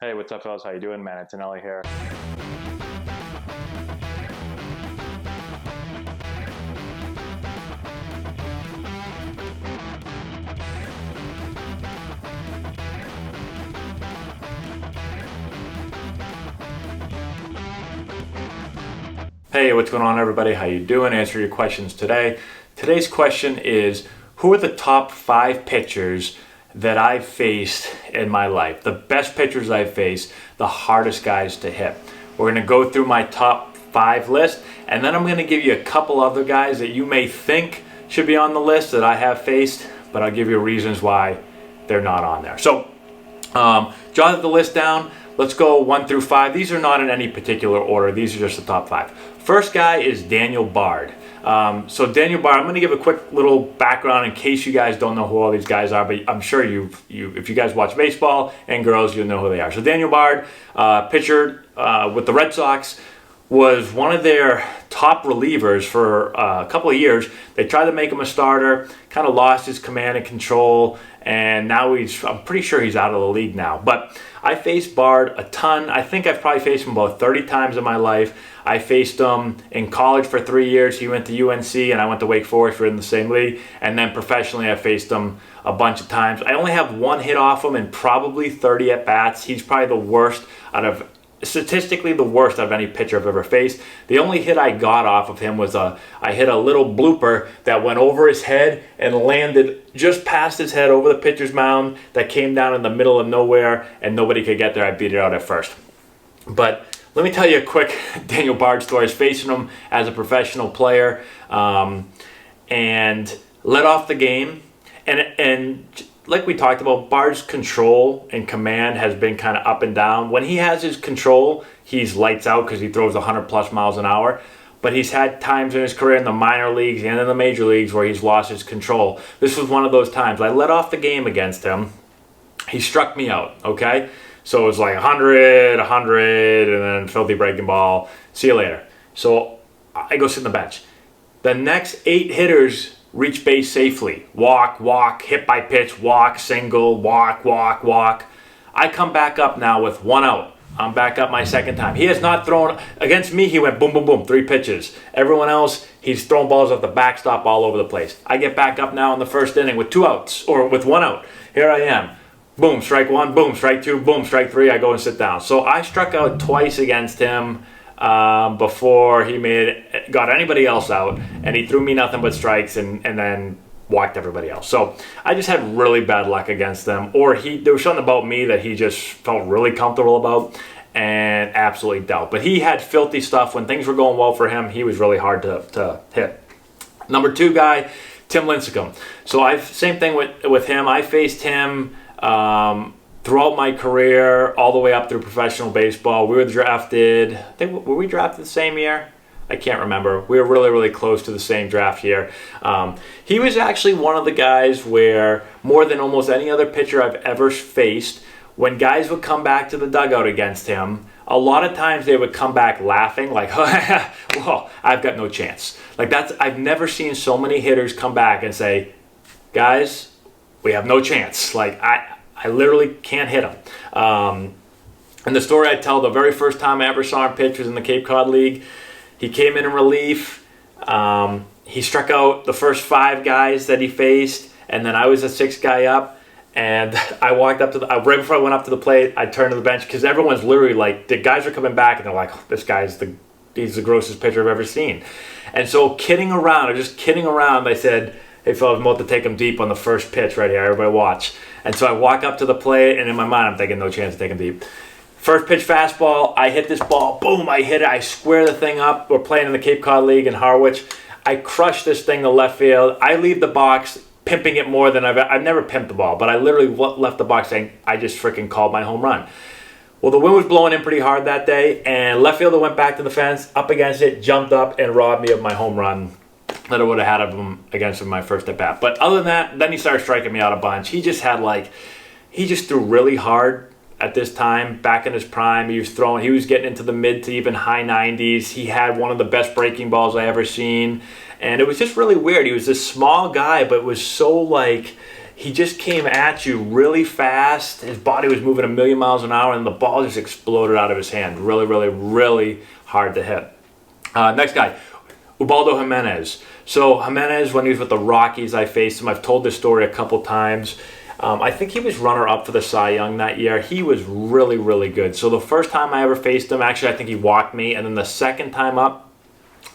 Hey, what's up, fellas? How you doing, man? Antonelli here. Hey, what's going on, everybody? How you doing? Answer your questions today. Today's question is, who are the top 5 pitchers that I've faced in my life? The best pitchers I've faced, the hardest guys to hit. We're going to go through my top 5 list, and then I'm going to give you a couple other guys that you may think should be on the list that I have faced, but I'll give you reasons why they're not on there. So, jot the list down. Let's go 1 through 5. These are not in any particular order. These are just the top 5. First guy is Daniel Bard. So Daniel Bard, I'm going to give a quick little background in case you guys don't know who all these guys are, but I'm sure if you guys watch baseball and girls, you'll know who they are. So Daniel Bard, pitcher with the Red Sox, was one of their top relievers for a couple of years. They tried to make him a starter, kind of lost his command and control, and now I'm pretty sure he's out of the league now. But I faced Bard a ton. I think I've probably faced him about 30 times in my life. I faced him in college for 3 years. He went to UNC and I went to Wake Forest. We're in the same league. And then professionally, I faced him a bunch of times. I only have 1 hit off him and probably 30 at-bats. He's probably statistically the worst out of any pitcher I've ever faced. The only hit I got off of him was I hit a little blooper that went over his head and landed just past his head over the pitcher's mound that came down in the middle of nowhere and nobody could get there. I beat it out at first. But let me tell you a quick Daniel Bard story. I was facing him as a professional player and led off the game. And like we talked about, Bard's control and command has been kind of up and down. When he has his control, he's lights out because he throws 100 plus miles an hour. But he's had times in his career in the minor leagues and in the major leagues where he's lost his control. This was one of those times. I led off the game against him. He struck me out, okay? So it was like 100, and then filthy breaking ball. See you later. So I go sit on the bench. The next 8 hitters reach base safely. Walk, hit by pitch, walk, single, walk. I come back up now with 1 out. I'm back up my second time. He has not thrown, against me, he went boom, boom, boom, 3 pitches. Everyone else, he's throwing balls off the backstop all over the place. I get back up now in the first inning with 2 outs, or with 1 out. Here I am. Boom, strike 1, boom, strike 2, boom, strike 3, I go and sit down. So I struck out twice against him before he got anybody else out, and he threw me nothing but strikes and then walked everybody else. So I just had really bad luck against them, or there was something about me that he just felt really comfortable about and absolutely dealt. But he had filthy stuff. When things were going well for him, he was really hard to hit. Number 2 guy, Tim Lincecum. So same thing with him. I faced him throughout my career, all the way up through professional baseball. We were drafted, were we drafted the same year? I can't remember. We were really, really close to the same draft year. He was actually one of the guys where, more than almost any other pitcher I've ever faced, when guys would come back to the dugout against him, a lot of times they would come back laughing, like, well, I've got no chance. I've never seen so many hitters come back and say, guys, we have no chance. I literally can't hit him. And the story I tell, the very first time I ever saw him pitch was in the Cape Cod League. He came in relief. He struck out the first 5 guys that he faced, and then I was the 6th guy up. And I walked up right before I went up to the plate, I turned to the bench because everyone's literally like, the guys are coming back and they're like, oh, this guy's he's the grossest pitcher I've ever seen. And so kidding around, I said, hey, fellas, I'm about to take him deep on the first pitch right here. Everybody watch. And so I walk up to the plate, and in my mind, I'm thinking, no chance to take him deep. First pitch fastball, I hit this ball. Boom, I hit it. I square the thing up. We're playing in the Cape Cod League in Harwich. I crush this thing to left field. I leave the box pimping it more than I've never pimped the ball, but I literally left the box saying, I just freaking called my home run. Well, the wind was blowing in pretty hard that day, and left fielder went back to the fence, up against it, jumped up, and robbed me of my home run that I would have had of him against him my first at bat. But other than that, then he started striking me out a bunch. He just threw really hard at this time, back in his prime. He was getting into the mid to even high 90s. He had one of the best breaking balls I ever seen. And it was just really weird. He was this small guy, but was so he just came at you really fast. His body was moving 1,000,000 miles an hour, and the ball just exploded out of his hand. Really, really, really hard to hit. Next guy, Ubaldo Jimnez. So Jimnez, when he was with the Rockies, I faced him. I've told this story a couple times. I think he was runner-up for the Cy Young that year. He was really, really good. So the first time I ever faced him, actually, I think he walked me. And then the second time up,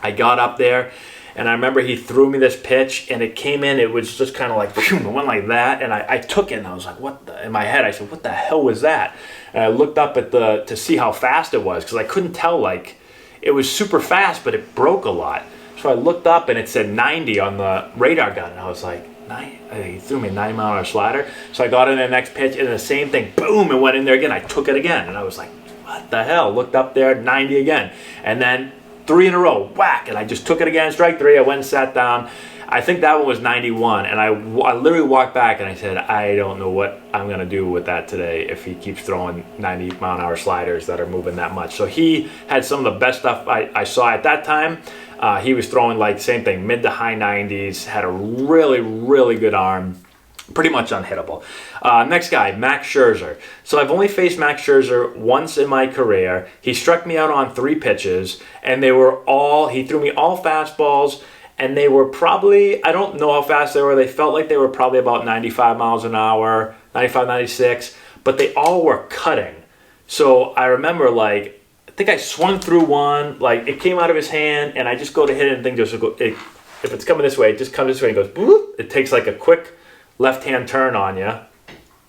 I got up there, and I remember he threw me this pitch, and it came in. It was just kind of like, it went like that. And I took it, and I was like, what the? In my head, I said, what the hell was that? And I looked up at to see how fast it was, because I couldn't tell, like, it was super fast, but it broke a lot. So I looked up, and it said 90 on the radar gun, and I was like, he threw me a 90-mile-an-hour slider. So I got in the next pitch, and the same thing, boom, it went in there again. I took it again, and I was like, what the hell? Looked up there, 90 again. And then 3 in a row, whack, and I just took it again, strike 3. I went and sat down. I think that one was 91, and I literally walked back, and I said, I don't know what I'm going to do with that today if he keeps throwing 90-mile-an-hour sliders that are moving that much. So he had some of the best stuff I saw at that time. He was throwing, like, same thing, mid to high 90s, had a really, really good arm, pretty much unhittable. Next guy, Max Scherzer. So I've only faced Max Scherzer once in my career. He struck me out on 3 pitches, and he threw me all fastballs, and they were probably, I don't know how fast they were. They felt like they were probably about 95 miles an hour, 95, 96, but they all were cutting. So I remember, like, I think I swung through one, like, it came out of his hand, and I just go to hit it, and the thing just goes, if it's coming this way, it just comes this way and goes, boop. It takes like a quick left-hand turn on you,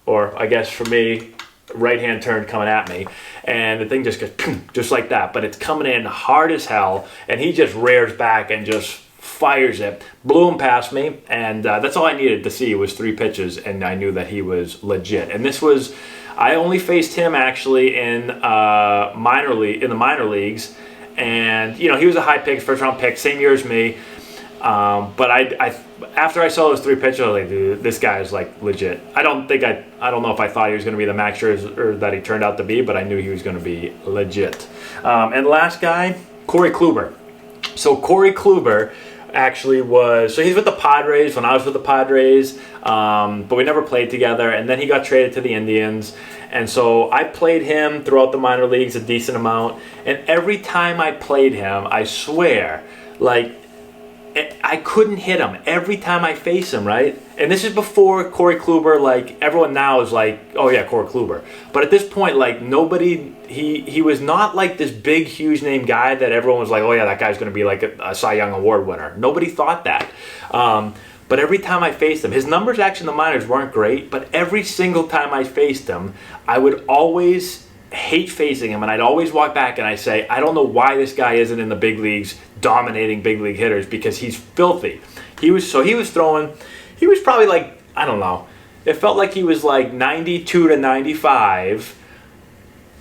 or I guess for me, right-hand turn coming at me, and the thing just goes, just like that, but it's coming in hard as hell, and he just rears back and just fires it, blew him past me, and that's all I needed to see was 3 pitches, and I knew that he was legit. And this was, I only faced him actually in the minor leagues, and you know, he was a high pick, first round pick, same year as me. But after I saw those 3 pitches, I was like, dude, this guy is like legit. I don't know if I thought he was going to be the Max Scherzer that he turned out to be, but I knew he was going to be legit. And last guy, Corey Kluber. So Corey Kluber actually so he's with the Padres when I was with the Padres, but we never played together, and then he got traded to the Indians, and so I played him throughout the minor leagues a decent amount, and every time I played him, I swear, like, I couldn't hit him every time I face him, right? And this is before Corey Kluber, like, everyone now is like, oh yeah, Corey Kluber. But at this point, like, nobody, he was not like this big, huge name guy that everyone was like, oh yeah, that guy's going to be like a Cy Young Award winner. Nobody thought that. But every time I faced him, his numbers actually in the minors weren't great, but every single time I faced him, I would always hate facing him, and I'd always walk back and I say, I don't know why this guy isn't in the big leagues dominating big league hitters, because he's filthy. He was probably like, I don't know, it felt like he was like 92 to 95,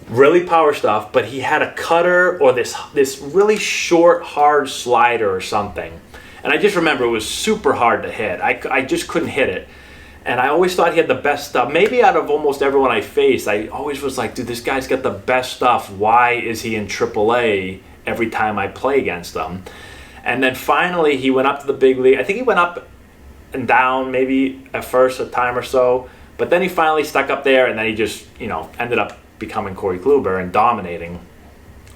really power stuff, but he had a cutter or this really short, hard slider or something. And I just remember it was super hard to hit. I just couldn't hit it. And I always thought he had the best stuff. Maybe out of almost everyone I faced, I always was like, dude, this guy's got the best stuff. Why is he in AAA every time I play against him? And then finally he went up to the big league. I think he went up and down maybe at first a time or so. But then he finally stuck up there, and then he just, you know, ended up becoming Corey Kluber and dominating.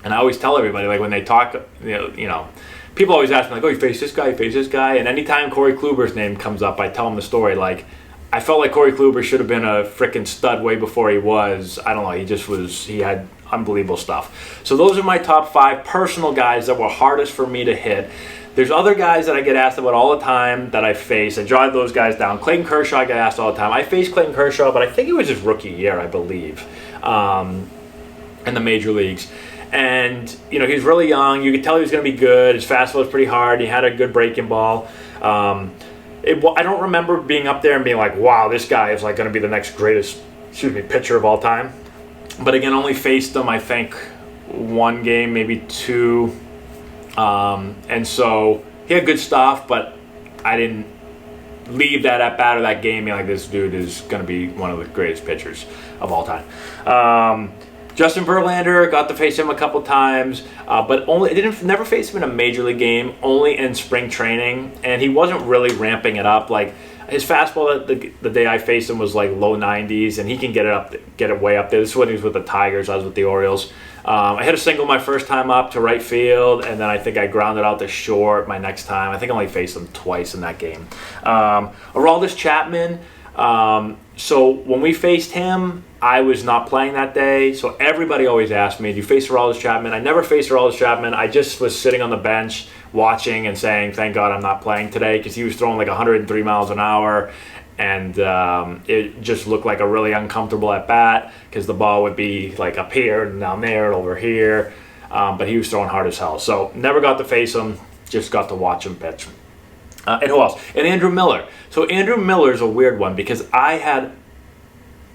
And I always tell everybody, like, when they talk, you know, people always ask me, like, oh, you face this guy, you face this guy. And anytime Corey Kluber's name comes up, I tell them the story, like, I felt like Corey Kluber should have been a freaking stud way before he was. I don't know, he had unbelievable stuff. So those are my top 5 personal guys that were hardest for me to hit. There's other guys that I get asked about all the time that I face. I drive those guys down. Clayton Kershaw, I get asked all the time. I faced Clayton Kershaw, but I think it was his rookie year, I believe, in the major leagues. And, you know, he was really young. You could tell he was going to be good. His fastball was pretty hard. He had a good breaking ball. I don't remember being up there and being like, wow, this guy is like going to be the next greatest, pitcher of all time. But again, only faced him, I think, 1 game, maybe 2. And so he had good stuff, but I didn't leave that at bat or that game being like, this dude is going to be one of the greatest pitchers of all time. Justin Verlander, got to face him a couple times, but never face him in a major league game, only in spring training, and he wasn't really ramping it up. Like, his fastball the day I faced him was like low 90s, and he can get it way up there. This is when he was with the Tigers. I was with the Orioles. I hit a single my first time up to right field, and then I think I grounded out to short my next time. I think I only faced him twice in that game. Aroldis Chapman. So when we faced him, I was not playing that day. So everybody always asked me, "Do you face Aroldis Chapman?" I never faced Aroldis Chapman. I just was sitting on the bench watching and saying, "Thank God I'm not playing today," because he was throwing like 103 miles an hour. And it just looked like a really uncomfortable at bat because the ball would be like up here and down there and over here. But he was throwing hard as hell. So never got to face him, just got to watch him pitch. And who else? And Andrew Miller. So Andrew Miller's a weird one because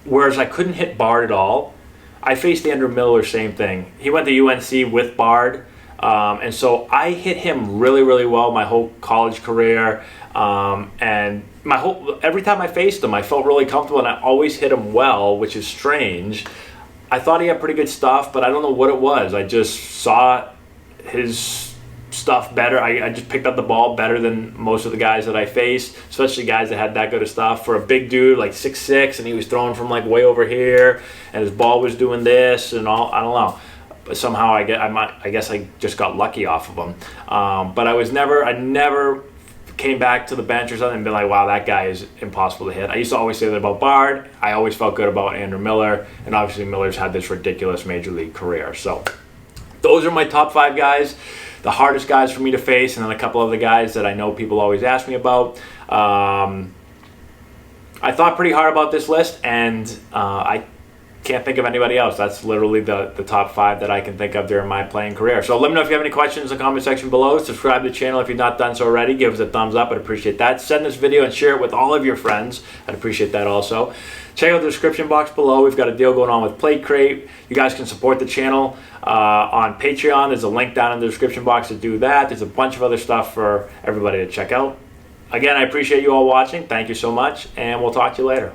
whereas I couldn't hit Bard at all, I faced Andrew Miller, same thing. He went to UNC with Bard. And so I hit him really, really well my whole college career. And every time I faced him, I felt really comfortable, and I always hit him well, which is strange. I thought he had pretty good stuff, but I don't know what it was. I just saw his stuff better. I just picked up the ball better than most of the guys that I faced, especially guys that had that good of stuff. For a big dude like 6'6", and he was throwing from like way over here, and his ball was doing this and all. I don't know. But somehow I guess I just got lucky off of him. But I never came back to the bench or something and been like, wow, that guy is impossible to hit. I used to always say that about Bard. I always felt good about Andrew Miller, and obviously Miller's had this ridiculous major league career. So those are my top 5 guys, the hardest guys for me to face, and then a couple of the guys that I know people always ask me about. I thought pretty hard about this list, and I can't think of anybody else. That's literally the top 5 that I can think of during my playing career. So let me know if you have any questions in the comment section below. Subscribe to the channel if you've not done so already. Give us a thumbs up. I'd appreciate that. Send this video and share it with all of your friends. I'd appreciate that also. Check out the description box below. We've got a deal going on with Plate Crate. You guys can support the channel on Patreon. There's a link down in the description box to do that. There's a bunch of other stuff for everybody to check out. Again, I appreciate you all watching. Thank you so much, and we'll talk to you later.